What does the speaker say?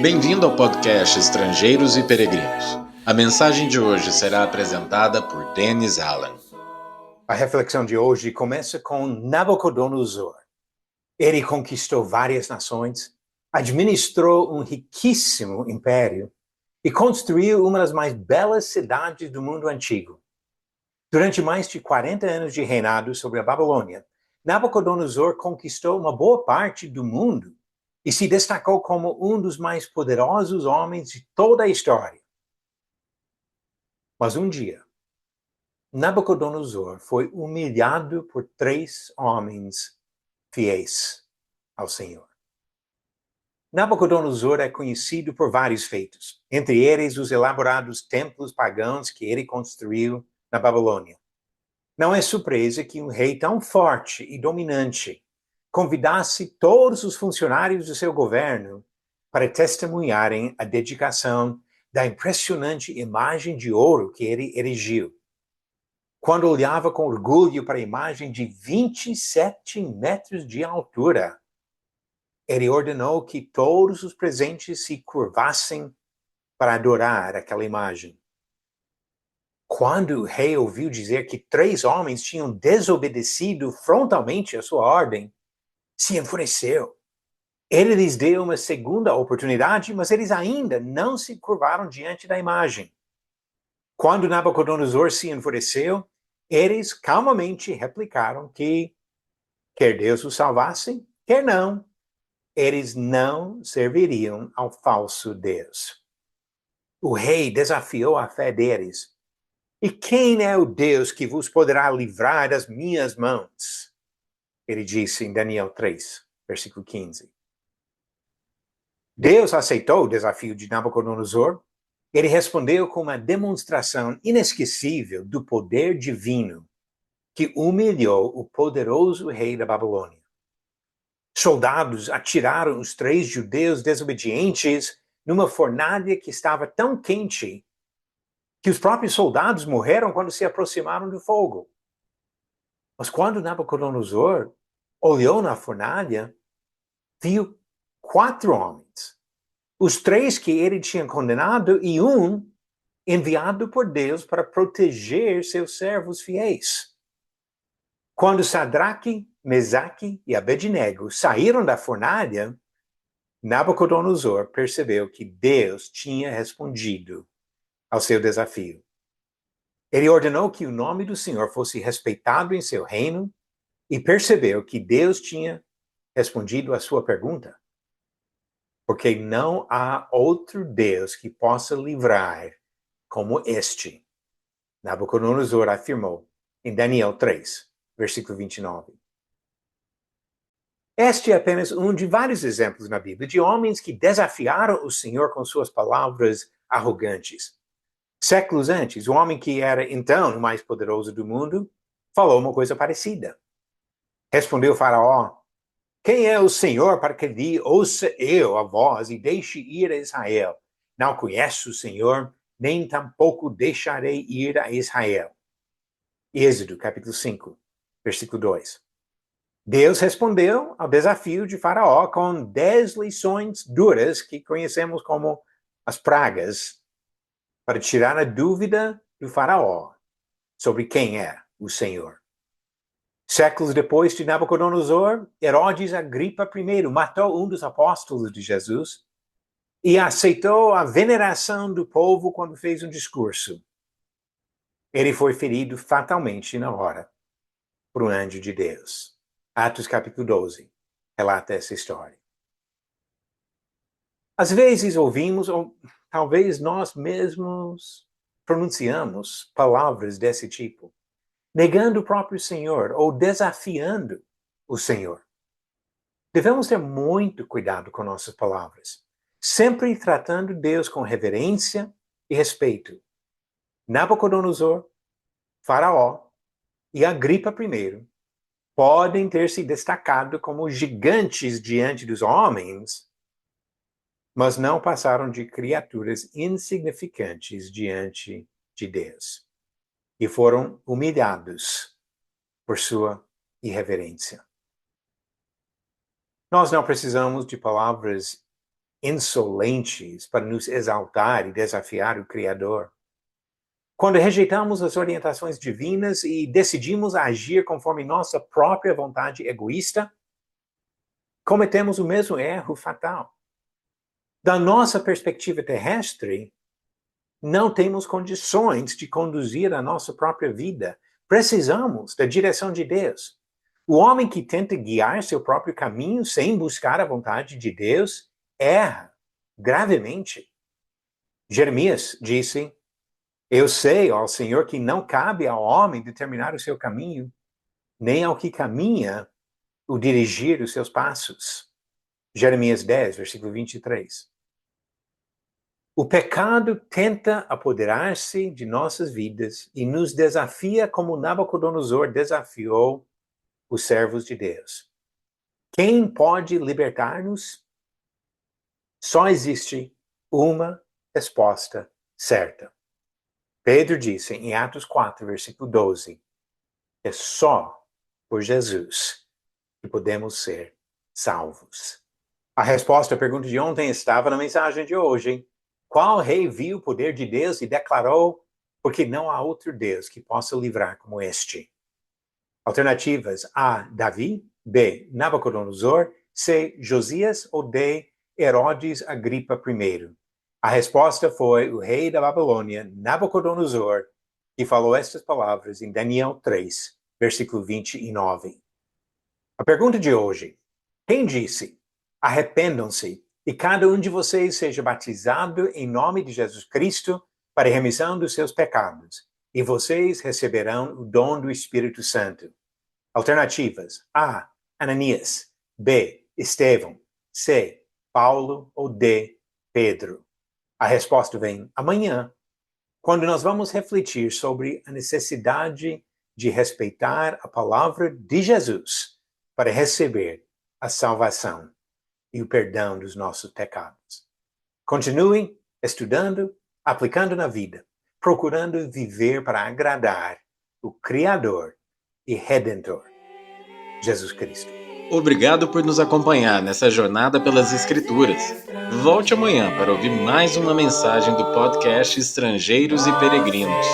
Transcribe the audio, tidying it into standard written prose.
Bem-vindo ao podcast Estrangeiros e Peregrinos. A mensagem de hoje será apresentada por Dennis Allen. A reflexão de hoje começa com Nabucodonosor. Ele conquistou várias nações, administrou um riquíssimo império e construiu uma das mais belas cidades do mundo antigo. Durante mais de 40 anos de reinado sobre a Babilônia, Nabucodonosor conquistou uma boa parte do mundo e se destacou como um dos mais poderosos homens de toda a história. Mas um dia, Nabucodonosor foi humilhado por 3 homens fiéis ao Senhor. Nabucodonosor é conhecido por vários feitos, entre eles os elaborados templos pagãos que ele construiu na Babilônia. Não é surpresa que um rei tão forte e dominante convidasse todos os funcionários do seu governo para testemunharem a dedicação da impressionante imagem de ouro que ele erigiu. Quando olhava com orgulho para a imagem de 27 metros de altura, ele ordenou que todos os presentes se curvassem para adorar aquela imagem. Quando o rei ouviu dizer que 3 homens tinham desobedecido frontalmente a sua ordem, se enfureceu. Ele lhes deu uma segunda oportunidade, mas eles ainda não se curvaram diante da imagem. Quando Nabucodonosor se enfureceu, eles calmamente replicaram que, quer Deus os salvasse, quer não, eles não serviriam ao falso Deus. O rei desafiou a fé deles. E quem é o Deus que vos poderá livrar das minhas mãos? Ele disse em Daniel 3, versículo 15. Deus aceitou o desafio de Nabucodonosor. Ele respondeu com uma demonstração inesquecível do poder divino que humilhou o poderoso rei da Babilônia. Soldados atiraram os 3 judeus desobedientes numa fornalha que estava tão quente que os próprios soldados morreram quando se aproximaram do fogo. Mas quando Nabucodonosor olhou na fornalha, viu 4 homens. Os 3 que ele tinha condenado e um enviado por Deus para proteger seus servos fiéis. Quando Sadraque, Mesaque e Abednego saíram da fornalha, Nabucodonosor percebeu que Deus tinha respondido ao seu desafio. Ele ordenou que o nome do Senhor fosse respeitado em seu reino e percebeu que Deus tinha respondido à sua pergunta. Porque não há outro Deus que possa livrar como este. Nabucodonosor afirmou em Daniel 3, versículo 29. Este é apenas um de vários exemplos na Bíblia de homens que desafiaram o Senhor com suas palavras arrogantes. Séculos antes, o homem que era então o mais poderoso do mundo falou uma coisa parecida. Respondeu o faraó: quem é o Senhor para que lhe ouça eu a voz e deixe ir a Israel? Não conheço o Senhor, nem tampouco deixarei ir a Israel. Êxodo, capítulo 5, versículo 2. Deus respondeu ao desafio de Faraó com 10 lições duras que conhecemos como as pragas, para tirar a dúvida do Faraó sobre quem é o Senhor. Séculos depois de Nabucodonosor, Herodes Agripa I matou um dos apóstolos de Jesus e aceitou a veneração do povo quando fez um discurso. Ele foi ferido fatalmente na hora por um anjo de Deus. Atos capítulo 12 relata essa história. Às vezes ouvimos, ou talvez nós mesmos pronunciamos palavras desse tipo, negando o próprio Senhor ou desafiando o Senhor. Devemos ter muito cuidado com nossas palavras, sempre tratando Deus com reverência e respeito. Nabucodonosor, Faraó e Agripa I podem ter se destacado como gigantes diante dos homens, mas não passaram de criaturas insignificantes diante de Deus e foram humilhados por sua irreverência. Nós não precisamos de palavras insolentes para nos exaltar e desafiar o Criador. Quando rejeitamos as orientações divinas e decidimos agir conforme nossa própria vontade egoísta, cometemos o mesmo erro fatal. Da nossa perspectiva terrestre, não temos condições de conduzir a nossa própria vida. Precisamos da direção de Deus. O homem que tenta guiar seu próprio caminho sem buscar a vontade de Deus erra gravemente. Jeremias disse: eu sei, ó Senhor, que não cabe ao homem determinar o seu caminho, nem ao que caminha o dirigir os seus passos. Jeremias 10, versículo 23. O pecado tenta apoderar-se de nossas vidas e nos desafia como Nabucodonosor desafiou os servos de Deus. Quem pode libertar-nos? Só existe uma resposta certa. Pedro disse em Atos 4, versículo 12, é só por Jesus que podemos ser salvos. A resposta à pergunta de ontem estava na mensagem de hoje. Qual rei viu o poder de Deus e declarou, porque não há outro Deus que possa livrar como este? Alternativas: A, Davi, B, Nabucodonosor, C, Josias ou D, Herodes Agripa I. A resposta foi o rei da Babilônia, Nabucodonosor, que falou estas palavras em Daniel 3, versículo 29. A pergunta de hoje: quem disse, arrependam-se e cada um de vocês seja batizado em nome de Jesus Cristo para a remissão dos seus pecados, e vocês receberão o dom do Espírito Santo? Alternativas: A, Ananias, B, Estevão, C, Paulo ou D, Pedro. A resposta vem amanhã, quando nós vamos refletir sobre a necessidade de respeitar a palavra de Jesus para receber a salvação e o perdão dos nossos pecados. Continue estudando, aplicando na vida, procurando viver para agradar o Criador e Redentor, Jesus Cristo. Obrigado por nos acompanhar nessa jornada pelas Escrituras. Volte amanhã para ouvir mais uma mensagem do podcast Estrangeiros e Peregrinos.